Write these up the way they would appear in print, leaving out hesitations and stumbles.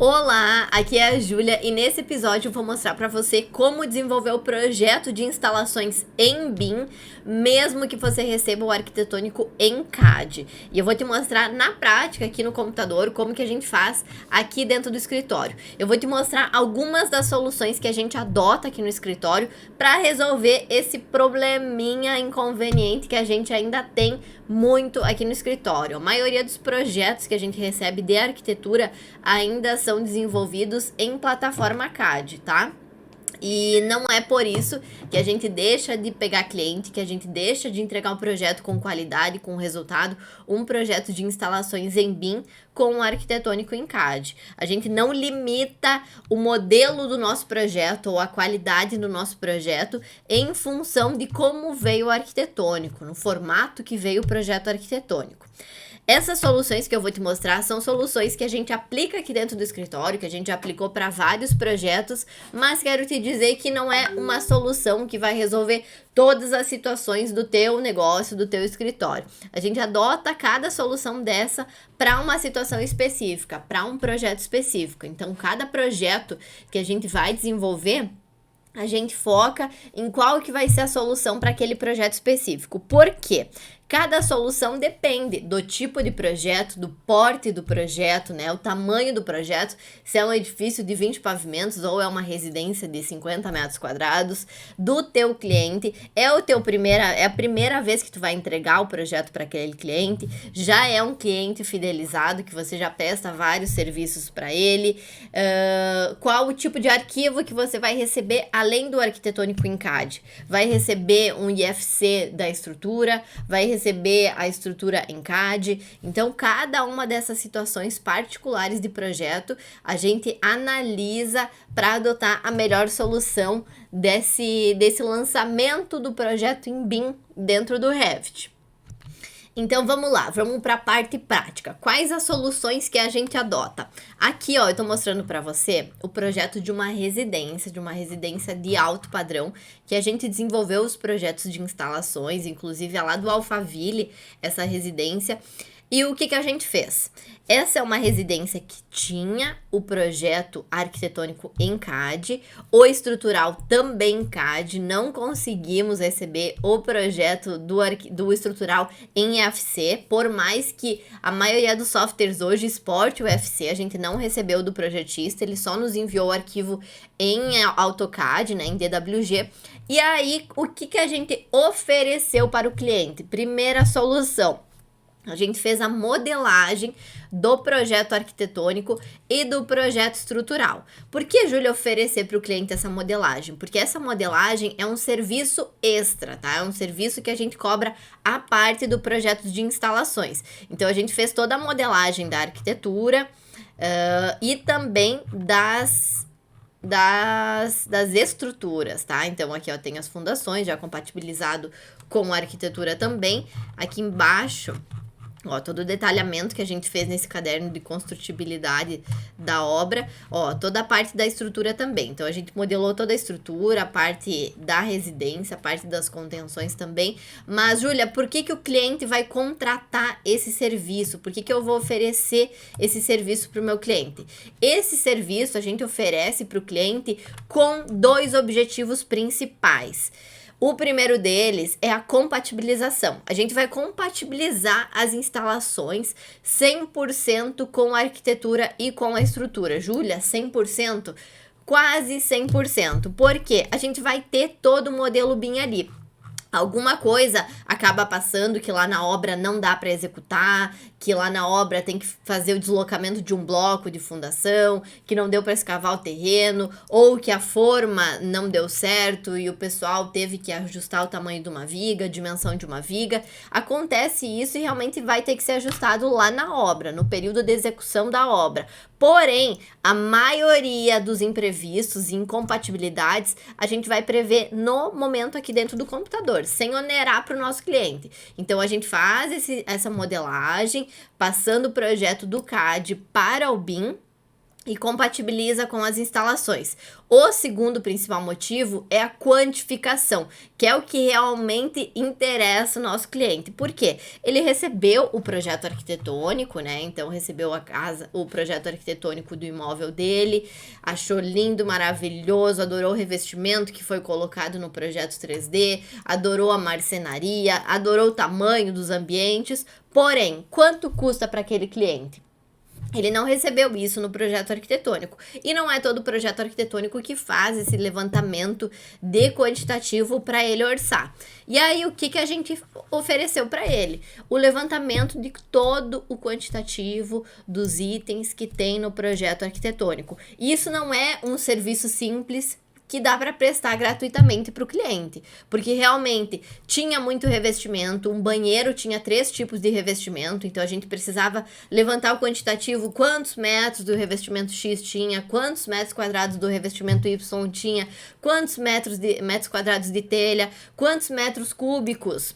Olá, aqui é a Júlia e nesse episódio eu vou mostrar para você como desenvolver o projeto de instalações em BIM, mesmo que você receba o arquitetônico em CAD. E eu vou te mostrar na prática aqui no computador como que a gente faz aqui dentro do escritório. Eu vou te mostrar algumas das soluções que a gente adota aqui no escritório para resolver esse probleminha inconveniente que a gente ainda tem muito aqui no escritório. A maioria dos projetos que a gente recebe de arquitetura ainda são desenvolvidos em plataforma CAD, tá? E não é por isso que a gente deixa de pegar cliente, que a gente deixa de entregar um projeto com qualidade, com resultado, um projeto de instalações em BIM com um arquitetônico em CAD. A gente não limita o modelo do nosso projeto ou a qualidade do nosso projeto em função de como veio o arquitetônico, no formato que veio o projeto arquitetônico. Essas soluções que eu vou te mostrar são soluções que a gente aplica aqui dentro do escritório, que a gente já aplicou para vários projetos, mas quero te dizer que não é uma solução que vai resolver todas as situações do teu negócio, do teu escritório. A gente adota cada solução dessa para uma situação específica, para um projeto específico. Então, cada projeto que a gente vai desenvolver, a gente foca em qual que vai ser a solução para aquele projeto específico. Por quê? Cada solução depende do tipo de projeto, do porte do projeto, né? O tamanho do projeto, se é um edifício de 20 pavimentos ou é uma residência de 50 metros quadrados, do teu cliente, é a primeira vez que tu vai entregar o projeto para aquele cliente, já é um cliente fidelizado, que você já presta vários serviços para ele, qual o tipo de arquivo que você vai receber além do arquitetônico em CAD? Vai receber um IFC da estrutura, vai receber a estrutura em CAD. Então, cada uma dessas situações particulares de projeto, a gente analisa para adotar a melhor solução desse lançamento do projeto em BIM dentro do Revit. Então vamos lá, vamos para a parte prática. Quais as soluções que a gente adota? Aqui, ó, eu tô mostrando para você o projeto de uma residência de alto padrão, que a gente desenvolveu os projetos de instalações, inclusive é lá do Alphaville, essa residência. E o que a gente fez? Essa é uma residência que tinha o projeto arquitetônico em CAD, o estrutural também em CAD, não conseguimos receber o projeto do estrutural em FC, por mais que a maioria dos softwares hoje exporte o FC, a gente não recebeu do projetista, ele só nos enviou o arquivo em AutoCAD, né, em DWG. E aí, o que a gente ofereceu para o cliente? Primeira solução. A gente fez a modelagem do projeto arquitetônico e do projeto estrutural. Por que, Júlia, oferecer para o cliente essa modelagem? Porque essa modelagem é um serviço extra, tá? É um serviço que a gente cobra a parte do projeto de instalações. Então, a gente fez toda a modelagem da arquitetura e também das estruturas, tá? Então, aqui, ó, tem as fundações já compatibilizado com a arquitetura também. Aqui embaixo, ó, todo o detalhamento que a gente fez nesse caderno de construtibilidade da obra, ó, toda a parte da estrutura também. Então, a gente modelou toda a estrutura, a parte da residência, a parte das contenções também. Mas, Júlia, por que o cliente vai contratar esse serviço? Por que eu vou oferecer esse serviço para o meu cliente? Esse serviço a gente oferece para o cliente com dois objetivos principais. O primeiro deles é a compatibilização. A gente vai compatibilizar as instalações 100% com a arquitetura e com a estrutura. Júlia, 100%? Quase 100%. Porque a gente vai ter todo o modelo BIM ali. Alguma coisa acaba passando que lá na obra não dá para executar, que lá na obra tem que fazer o deslocamento de um bloco de fundação, que não deu para escavar o terreno, ou que a forma não deu certo e o pessoal teve que ajustar o tamanho de uma viga, a dimensão de uma viga. Acontece isso e realmente vai ter que ser ajustado lá na obra, no período de execução da obra. Porém, a maioria dos imprevistos e incompatibilidades a gente vai prever no momento aqui dentro do computador, sem onerar para o nosso cliente. Então, a gente faz essa modelagem, passando o projeto do CAD para o BIM, e compatibiliza com as instalações. O segundo principal motivo é a quantificação, que é o que realmente interessa o nosso cliente. Por quê? Ele recebeu o projeto arquitetônico, né? Então recebeu o projeto arquitetônico do imóvel dele, achou lindo, maravilhoso, adorou o revestimento que foi colocado no projeto 3D, adorou a marcenaria, adorou o tamanho dos ambientes. Porém, quanto custa para aquele cliente? Ele não recebeu isso no projeto arquitetônico. E não é todo projeto arquitetônico que faz esse levantamento de quantitativo para ele orçar. E aí, o que a gente ofereceu para ele? O levantamento de todo o quantitativo dos itens que tem no projeto arquitetônico. Isso não é um serviço simples que dá para prestar gratuitamente para o cliente, porque realmente tinha muito revestimento, um banheiro tinha 3 tipos de revestimento, então a gente precisava levantar o quantitativo, quantos metros do revestimento X tinha, quantos metros quadrados do revestimento Y tinha, quantos metros quadrados de telha, quantos metros cúbicos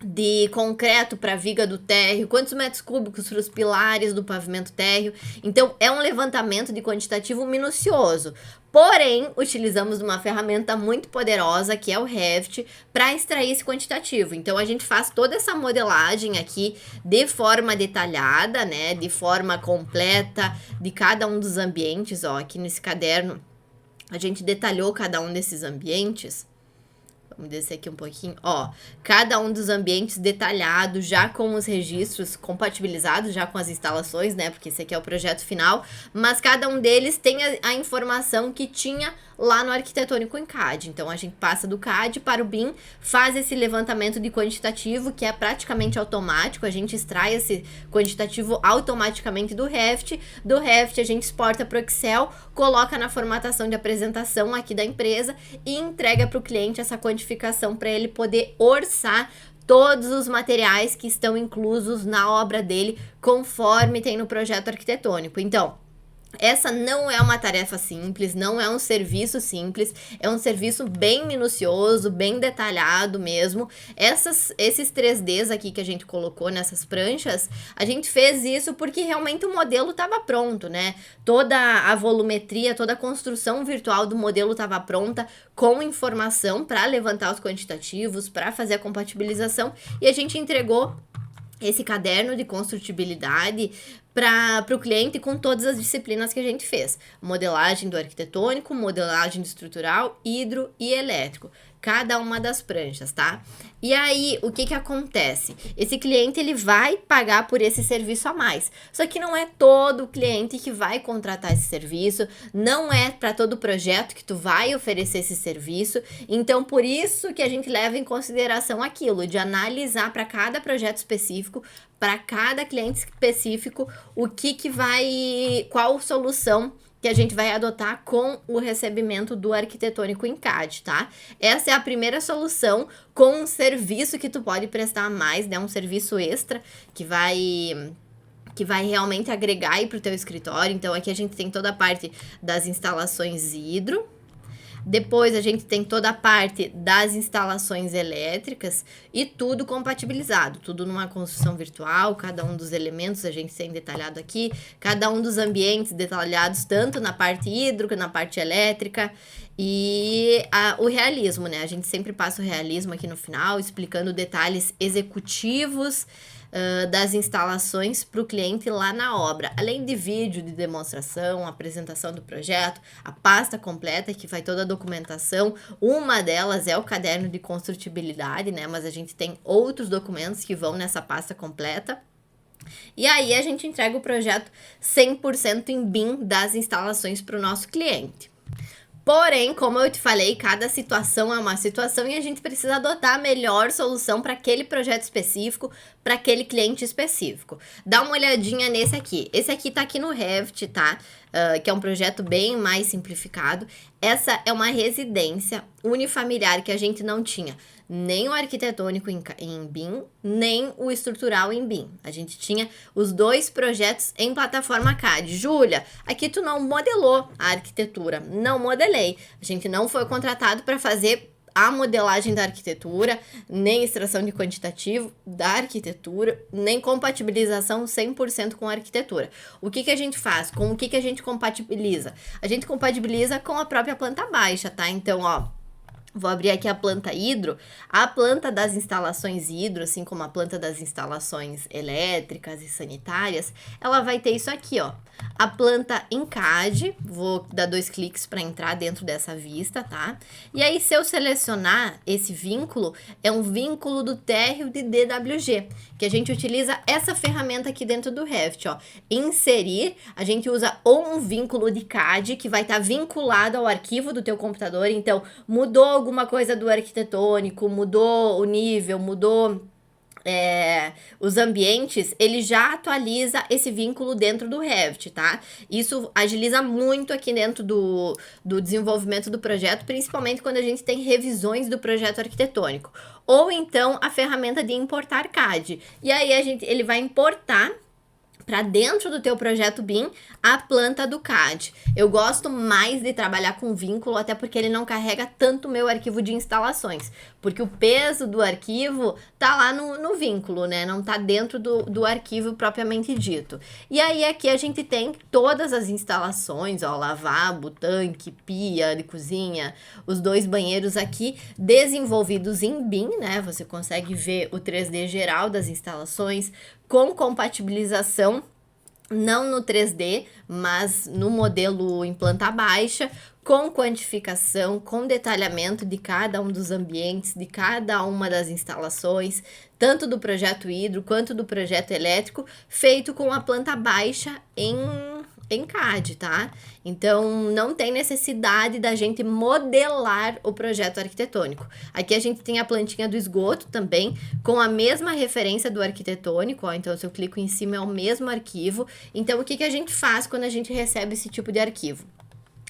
de concreto para a viga do térreo, quantos metros cúbicos para os pilares do pavimento térreo. Então, é um levantamento de quantitativo minucioso. Porém, utilizamos uma ferramenta muito poderosa, que é o Revit, para extrair esse quantitativo. Então, a gente faz toda essa modelagem aqui de forma detalhada, né, de forma completa, de cada um dos ambientes. Ó, aqui nesse caderno, a gente detalhou cada um desses ambientes. Vamos descer aqui um pouquinho. Ó, cada um dos ambientes detalhado, já com os registros compatibilizados, já com as instalações, né? Porque esse aqui é o projeto final. Mas cada um deles tem a informação que tinha lá no arquitetônico em CAD. Então, a gente passa do CAD para o BIM, faz esse levantamento de quantitativo, que é praticamente automático. A gente extrai esse quantitativo automaticamente do Revit. Do Revit, a gente exporta para o Excel, coloca na formatação de apresentação aqui da empresa e entrega para o cliente essa quantificação para ele poder orçar todos os materiais que estão inclusos na obra dele, conforme tem no projeto arquitetônico. Então, essa não é uma tarefa simples, não é um serviço simples, é um serviço bem minucioso, bem detalhado mesmo. Esses 3Ds aqui que a gente colocou nessas pranchas, a gente fez isso porque realmente o modelo estava pronto, né? Toda a volumetria, toda a construção virtual do modelo estava pronta, com informação para levantar os quantitativos, para fazer a compatibilização, e a gente entregou esse caderno de construtibilidade para o cliente com todas as disciplinas que a gente fez. Modelagem do arquitetônico, modelagem do estrutural, hidro e elétrico. Cada uma das pranchas, tá? E aí, o que acontece? Esse cliente, ele vai pagar por esse serviço a mais. Só que não é todo cliente que vai contratar esse serviço, não é para todo projeto que tu vai oferecer esse serviço. Então, por isso que a gente leva em consideração aquilo, de analisar para cada projeto específico, para cada cliente específico, qual solução que a gente vai adotar com o recebimento do arquitetônico em CAD, tá? Essa é a primeira solução com um serviço que tu pode prestar a mais, né? Um serviço extra que vai realmente agregar aí pro teu escritório. Então, aqui a gente tem toda a parte das instalações hidro. Depois a gente tem toda a parte das instalações elétricas e tudo compatibilizado, tudo numa construção virtual, cada um dos elementos a gente tem detalhado aqui, cada um dos ambientes detalhados tanto na parte hídrica, na parte elétrica e o realismo, né? A gente sempre passa o realismo aqui no final, explicando detalhes executivos das instalações para o cliente lá na obra, além de vídeo de demonstração, apresentação do projeto, a pasta completa que vai toda a documentação. Uma delas é o caderno de construtibilidade, né? Mas a gente tem outros documentos que vão nessa pasta completa. E aí a gente entrega o projeto 100% em BIM das instalações para o nosso cliente. Porém, como eu te falei, cada situação é uma situação e a gente precisa adotar a melhor solução para aquele projeto específico, para aquele cliente específico. Dá uma olhadinha nesse aqui. Esse aqui tá aqui no Revit, tá? Que é um projeto bem mais simplificado. Essa é uma residência unifamiliar que a gente não tinha nem o arquitetônico em BIM, nem o estrutural em BIM. A gente tinha os 2 projetos em plataforma CAD. Júlia, aqui tu não modelou a arquitetura. Não modelei. A gente não foi contratado para fazer a modelagem da arquitetura, nem extração de quantitativo da arquitetura, nem compatibilização 100% com a arquitetura. O que a gente faz? Com o que a gente compatibiliza? A gente compatibiliza com a própria planta baixa, tá? Então, ó, vou abrir aqui a planta hidro. A planta das instalações hidro, assim como a planta das instalações elétricas e sanitárias, ela vai ter isso aqui, ó. A planta ENCAD, vou dar 2 cliques para entrar dentro dessa vista, tá? E aí, se eu selecionar esse vínculo, é um vínculo do térreo de DWG, que a gente utiliza essa ferramenta aqui dentro do Revit, ó. Inserir, a gente usa ou um vínculo de CAD, que vai estar vinculado ao arquivo do teu computador, então, mudou alguma coisa do arquitetônico, mudou o nível, mudou os ambientes, ele já atualiza esse vínculo dentro do Revit, tá? Isso agiliza muito aqui dentro do desenvolvimento do projeto, principalmente quando a gente tem revisões do projeto arquitetônico. Ou então a ferramenta de importar CAD. E aí ele vai importar para dentro do teu projeto BIM a planta do CAD. Eu gosto mais de trabalhar com vínculo, até porque ele não carrega tanto o meu arquivo de instalações, porque o peso do arquivo tá lá no vínculo, né? Não tá dentro do arquivo propriamente dito. E aí aqui a gente tem todas as instalações, ó, lavabo, tanque, pia de cozinha, os 2 banheiros aqui desenvolvidos em BIM, né? Você consegue ver o 3D geral das instalações, com compatibilização, não no 3D, mas no modelo em planta baixa, com quantificação, com detalhamento de cada um dos ambientes, de cada uma das instalações, tanto do projeto hidro quanto do projeto elétrico, feito com a planta baixa em CAD, tá? Então, não tem necessidade da gente modelar o projeto arquitetônico. Aqui a gente tem a plantinha do esgoto também, com a mesma referência do arquitetônico, ó. Então, se eu clico em cima, é o mesmo arquivo. Então, o que a gente faz quando a gente recebe esse tipo de arquivo?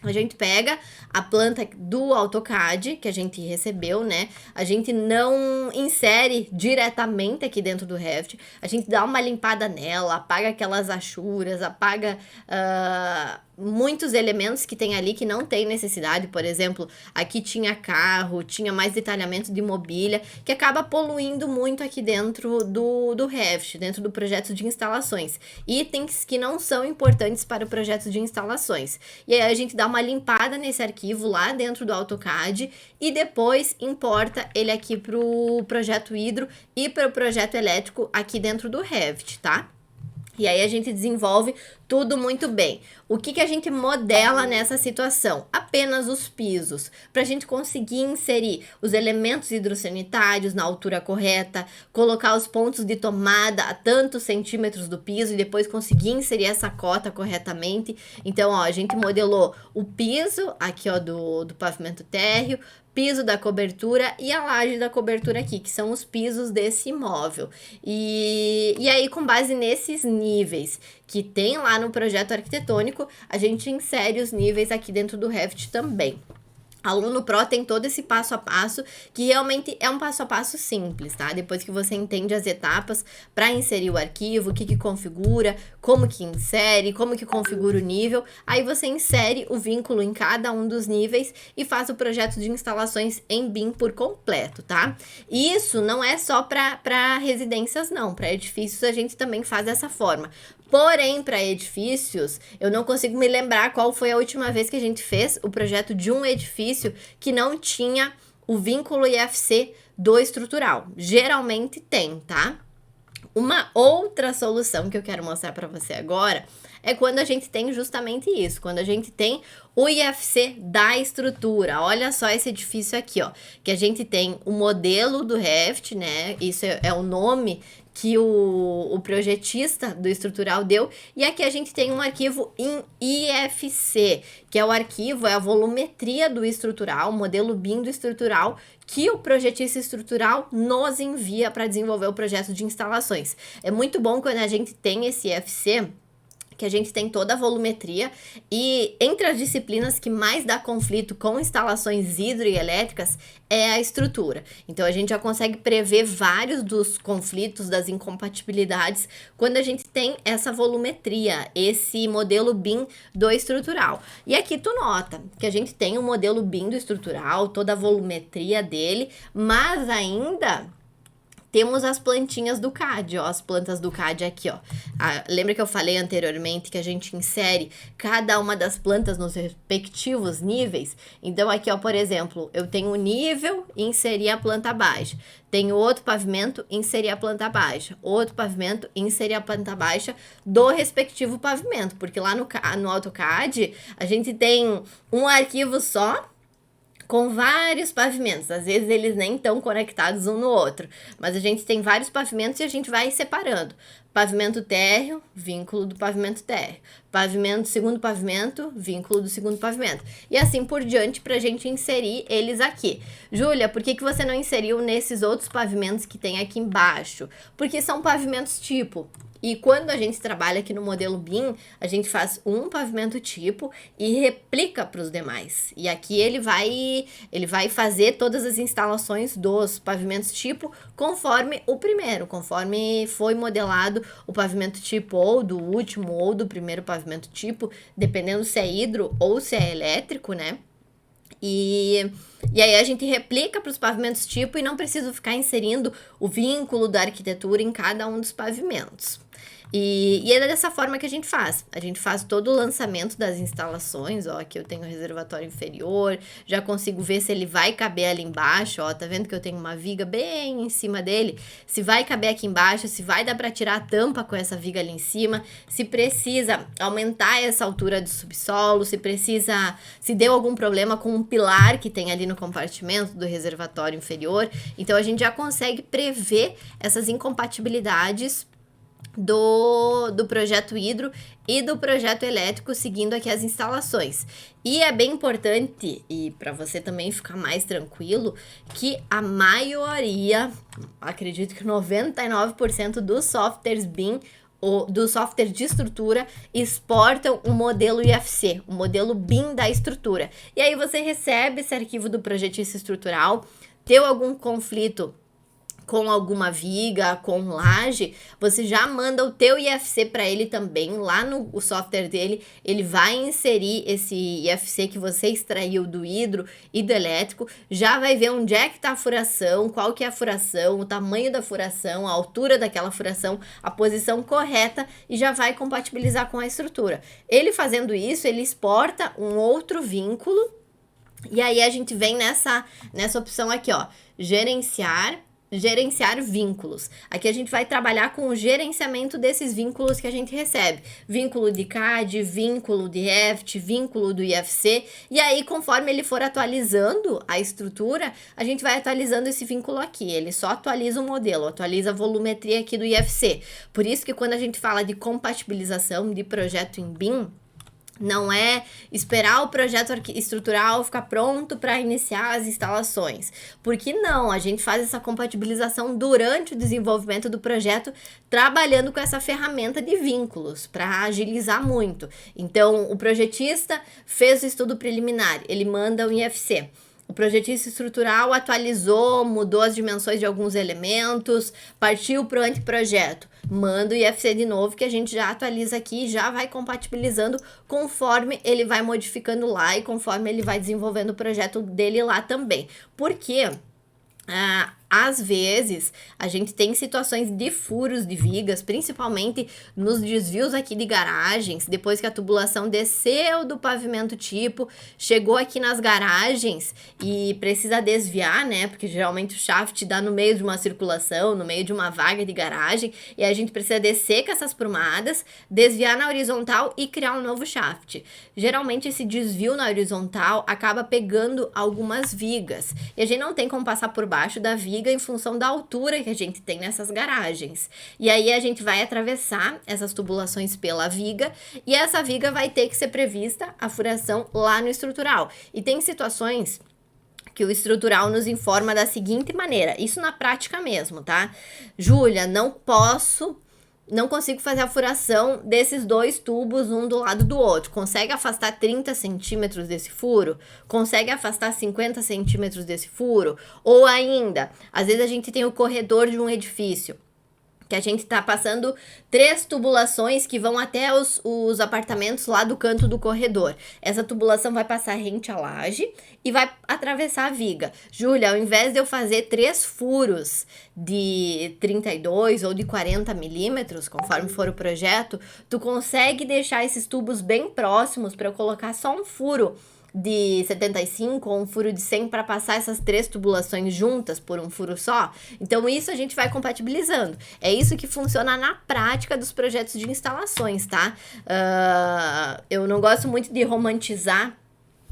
A gente pega a planta do AutoCAD que a gente recebeu, né? A gente não insere diretamente aqui dentro do Revit. A gente dá uma limpada nela, apaga aquelas achuras, apaga muitos elementos que tem ali que não tem necessidade. Por exemplo, aqui tinha carro, tinha mais detalhamento de mobília, que acaba poluindo muito aqui dentro do Revit, dentro do projeto de instalações. Itens que não são importantes para o projeto de instalações. E aí a gente dá uma limpada nesse arquivo lá dentro do AutoCAD e depois importa ele aqui para o projeto hidro e para o projeto elétrico aqui dentro do Revit, tá? E aí a gente desenvolve tudo muito bem. O que a gente modela nessa situação? Apenas os pisos, para a gente conseguir inserir os elementos hidrossanitários na altura correta, colocar os pontos de tomada a tantos centímetros do piso e depois conseguir inserir essa cota corretamente. Então, ó, a gente modelou o piso aqui, ó, do pavimento térreo, piso da cobertura e a laje da cobertura aqui, que são os pisos desse imóvel. E aí, com base nesses níveis que tem lá no projeto arquitetônico, a gente insere os níveis aqui dentro do Revit também. Aluno Pro tem todo esse passo a passo, que realmente é um passo a passo simples, tá? Depois que você entende as etapas para inserir o arquivo, o que configura, como que insere, como que configura o nível, aí você insere o vínculo em cada um dos níveis e faz o projeto de instalações em BIM por completo, tá? E isso não é só para residências, não. Para edifícios a gente também faz dessa forma. Porém, para edifícios, eu não consigo me lembrar qual foi a última vez que a gente fez o projeto de um edifício que não tinha o vínculo IFC do estrutural. Geralmente tem, tá? Uma outra solução que eu quero mostrar para você agora é quando a gente tem justamente isso, quando a gente tem o IFC da estrutura. Olha só esse edifício aqui, ó, que a gente tem o modelo do Revit, né? Isso é o nome que o projetista do estrutural deu, e aqui a gente tem um arquivo em IFC, que é o arquivo, é a volumetria do estrutural, o modelo BIM do estrutural, que o projetista estrutural nos envia para desenvolver o projeto de instalações. É muito bom quando a gente tem esse IFC, que a gente tem toda a volumetria, e entre as disciplinas que mais dá conflito com instalações hidroelétricas é a estrutura. Então a gente já consegue prever vários dos conflitos, das incompatibilidades, quando a gente tem essa volumetria, esse modelo BIM do estrutural. E aqui tu nota que a gente tem o modelo BIM do estrutural, toda a volumetria dele, mas ainda temos as plantinhas do CAD, ó, as plantas do CAD aqui, ó. Lembra que eu falei anteriormente que a gente insere cada uma das plantas nos respectivos níveis? Então aqui, ó, por exemplo, eu tenho um nível, inserir a planta baixa. Tenho outro pavimento, inserir a planta baixa. Outro pavimento, inserir a planta baixa do respectivo pavimento. Porque lá no AutoCAD, a gente tem um arquivo só, com vários pavimentos, às vezes eles nem estão conectados um no outro, mas a gente tem vários pavimentos e a gente vai separando. Pavimento térreo, vínculo do pavimento térreo. Pavimento, segundo pavimento, vínculo do segundo pavimento. E assim por diante para a gente inserir eles aqui. Júlia, por que você não inseriu nesses outros pavimentos que tem aqui embaixo? Porque são pavimentos tipo. E quando a gente trabalha aqui no modelo BIM, a gente faz um pavimento tipo e replica para os demais. E aqui ele vai fazer todas as instalações dos pavimentos tipo conforme o primeiro, conforme foi modelado o pavimento tipo ou do último ou do primeiro pavimento tipo, dependendo se é hidro ou se é elétrico, né? E aí a gente replica para os pavimentos tipo e não precisa ficar inserindo o vínculo da arquitetura em cada um dos pavimentos. E é dessa forma que a gente faz. A gente faz todo o lançamento das instalações, ó, aqui eu tenho o reservatório inferior, já consigo ver se ele vai caber ali embaixo, ó, tá vendo que eu tenho uma viga bem em cima dele? Se vai caber aqui embaixo, se vai dar para tirar a tampa com essa viga ali em cima, se precisa aumentar essa altura do subsolo, se deu algum problema com um pilar que tem ali no compartimento do reservatório inferior, então a gente já consegue prever essas incompatibilidades do projeto hidro e do projeto elétrico, seguindo aqui as instalações. E é bem importante, e para você também ficar mais tranquilo, que a maioria, acredito que 99% dos softwares BIM do software de estrutura exportam o modelo IFC, o modelo BIM da estrutura. E aí você recebe esse arquivo do projetista estrutural, deu algum conflito com alguma viga, com laje, você já manda o teu IFC para ele também, lá no software dele, ele vai inserir esse IFC que você extraiu do hidro e do elétrico, já vai ver onde é que está a furação, qual que é a furação, o tamanho da furação, a altura daquela furação, a posição correta e já vai compatibilizar com a estrutura. Ele fazendo isso, ele exporta um outro vínculo e aí a gente vem nessa opção aqui, ó, gerenciar vínculos. Aqui a gente vai trabalhar com o gerenciamento desses vínculos que a gente recebe. Vínculo de CAD, vínculo de Revit, vínculo do IFC. E aí, conforme ele for atualizando a estrutura, a gente vai atualizando esse vínculo aqui. Ele só atualiza o modelo, atualiza a volumetria aqui do IFC. Por isso que quando a gente fala de compatibilização de projeto em BIM, não é esperar o projeto estrutural ficar pronto para iniciar as instalações. Porque não, a gente faz essa compatibilização durante o desenvolvimento do projeto, trabalhando com essa ferramenta de vínculos, para agilizar muito. Então, o projetista fez o estudo preliminar, ele manda um IFC. O projetista estrutural atualizou, mudou as dimensões de alguns elementos, partiu para o anteprojeto. Manda o IFC de novo, que a gente já atualiza aqui e já vai compatibilizando conforme ele vai modificando lá e conforme ele vai desenvolvendo o projeto dele lá também. Por quê? Às vezes, a gente tem situações de furos de vigas, principalmente nos desvios aqui de garagens, depois que a tubulação desceu do pavimento tipo, chegou aqui nas garagens e precisa desviar, né? Porque geralmente o shaft dá no meio de uma circulação, no meio de uma vaga de garagem, e a gente precisa descer com essas prumadas, desviar na horizontal e criar um novo shaft. Geralmente, esse desvio na horizontal acaba pegando algumas vigas, e a gente não tem como passar por baixo da viga em função da altura que a gente tem nessas garagens. E aí a gente vai atravessar essas tubulações pela viga e essa viga vai ter que ser prevista a furação lá no estrutural. E tem situações que o estrutural nos informa da seguinte maneira, isso na prática mesmo, tá? Júlia, não posso não consigo fazer a furação desses 2 tubos, um do lado do outro. Consegue afastar 30 centímetros desse furo? Consegue afastar 50 centímetros desse furo? Ou ainda, às vezes a gente tem o corredor de um edifício, que a gente tá passando 3 tubulações que vão até os apartamentos lá do canto do corredor. Essa tubulação vai passar rente à laje e vai atravessar a viga. Júlia, ao invés de eu fazer 3 furos de 32 ou de 40 milímetros, conforme for o projeto, tu consegue deixar esses tubos bem próximos para eu colocar só um furo de 75 ou um furo de 100 para passar essas 3 tubulações juntas por um furo só. Então isso a gente vai compatibilizando. É isso que funciona na prática dos projetos de instalações, tá? Eu não gosto muito de romantizar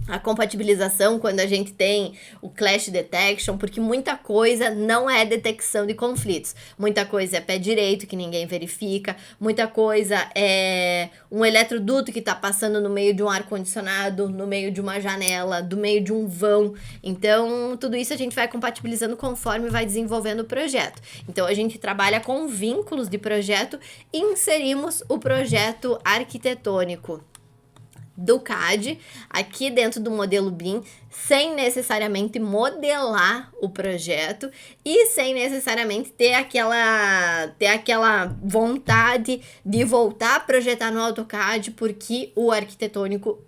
a compatibilização quando a gente tem o clash detection, porque muita coisa não é detecção de conflitos. Muita coisa é pé direito que ninguém verifica, muita coisa é um eletroduto que tá passando no meio de um ar-condicionado, no meio de uma janela, no meio de um vão. Então, tudo isso a gente vai compatibilizando conforme vai desenvolvendo o projeto. Então, a gente trabalha com vínculos de projeto e inserimos o projeto arquitetônico do CAD aqui dentro do modelo BIM, sem necessariamente modelar o projeto e sem necessariamente ter aquela vontade de voltar a projetar no AutoCAD, porque o arquitetônico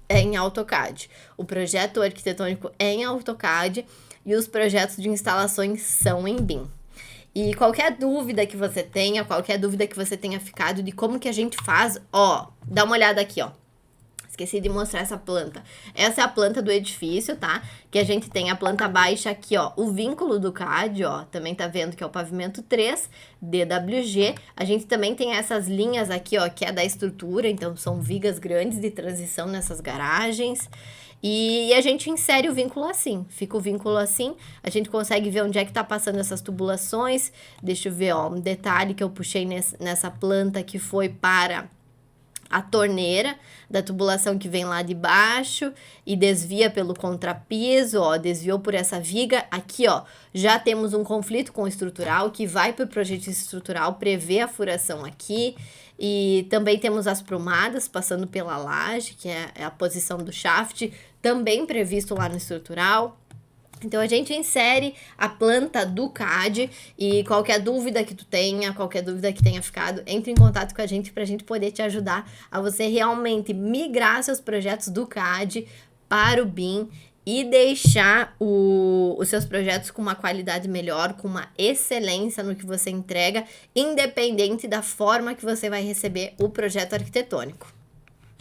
é em AutoCAD. O projeto arquitetônico é em AutoCAD e os projetos de instalações são em BIM. E qualquer dúvida que você tenha, ficado de como que a gente faz, ó, dá uma olhada aqui, ó. Esqueci de mostrar essa planta. Essa é a planta do edifício, tá? Que a gente tem a planta baixa aqui, ó. O vínculo do CAD, ó. Também tá vendo que é o pavimento 3, DWG. A gente também tem essas linhas aqui, ó, que é da estrutura. Então, são vigas grandes de transição nessas garagens. E a gente insere o vínculo assim. Fica o vínculo assim. A gente consegue ver onde é que tá passando essas tubulações. Deixa eu ver, ó. Um detalhe que eu puxei nessa planta que foi para a torneira da tubulação que vem lá de baixo e desvia pelo contrapiso, ó, desviou por essa viga. Aqui, ó, já temos um conflito com o estrutural que vai para o projetista estrutural, prevê a furação aqui. E também temos as prumadas passando pela laje, que é a posição do shaft, também previsto lá no estrutural. Então, a gente insere a planta do CAD e qualquer dúvida que tu tenha, qualquer dúvida que tenha ficado, entre em contato com a gente para a gente poder te ajudar a você realmente migrar seus projetos do CAD para o BIM e deixar os seus projetos com uma qualidade melhor, com uma excelência no que você entrega, independente da forma que você vai receber o projeto arquitetônico.